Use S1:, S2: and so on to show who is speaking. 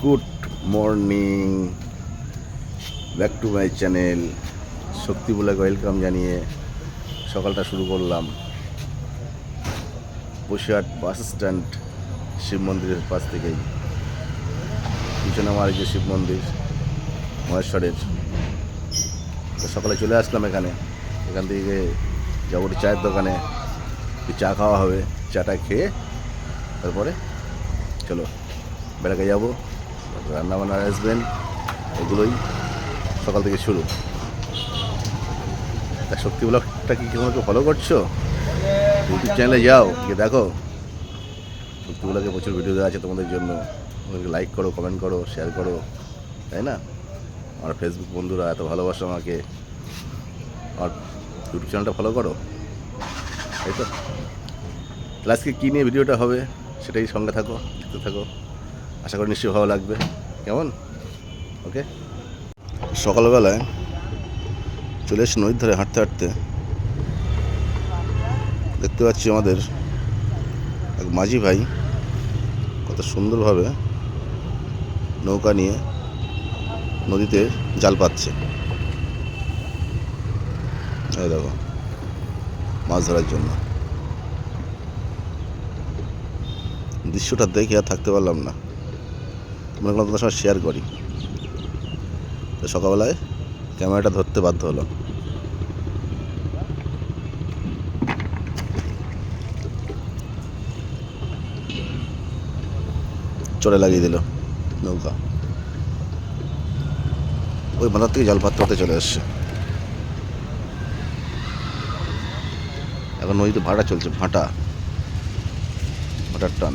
S1: Good morning, back to my channel. Shakti blog welcome জানিয়ে সকালটা শুরু করলাম বসিরহাট বাস স্ট্যান্ড শিব মন্দিরের পাশ থেকেই। পিছনে আমার এই যে শিব মন্দির মহেশ্বরের, তো সকালে চলে আসলাম এখান থেকে যাবো চায়ের দোকানে, চা খাওয়া হবে। চাটা খেয়ে তারপরে চলো বেড়াকে যাবো, রান্নাবান্না আসবেন, এগুলোই সকাল থেকে শুরু। তা শক্তি ব্লগটা কি তোমাকে ফলো করছো? ইউটিউব চ্যানেলে যাও, গিয়ে দেখো শক্তি ব্লগে প্রচুর ভিডিও দেওয়া আছে তোমাদের জন্য। ওদেরকে লাইক করো, কমেন্ট করো, শেয়ার করো, তাই না? আমার ফেসবুক বন্ধুরা এত ভালোবাসো আমাকে, আর ইউটিউব চ্যানেলটা ফলো করো, তাই তো? তাহলে আজকে কী নিয়ে ভিডিওটা হবে সেটাই সঙ্গে থাকো, দেখতে থাকো, আশা করি নিশ্চয়ই ভালো লাগবে। কেমন? ওকে। সকালবেলায় চলে এসে নদীর ধারে হাঁটতে হাঁটতে দেখতে পাচ্ছি আমাদের এক মাঝি ভাই কত সুন্দরভাবে নৌকা নিয়ে নদীতে জাল পাতছে। এই দেখো, মাছ ধরার জন্য। দৃশ্যটা দেখে আর থাকতে পারলাম না, মনে করলাম তোমার সঙ্গে শেয়ার করি। তো সকালবেলায় ক্যামেরাটা ধরতে বাধ্য হলাম। চলে লাগিয়ে দিল নৌকা, ওই মাথার থেকে জাল পাততে পারতে চলে আসছে। এখন নদীতে ভাটা চলছে, ভাটার টান।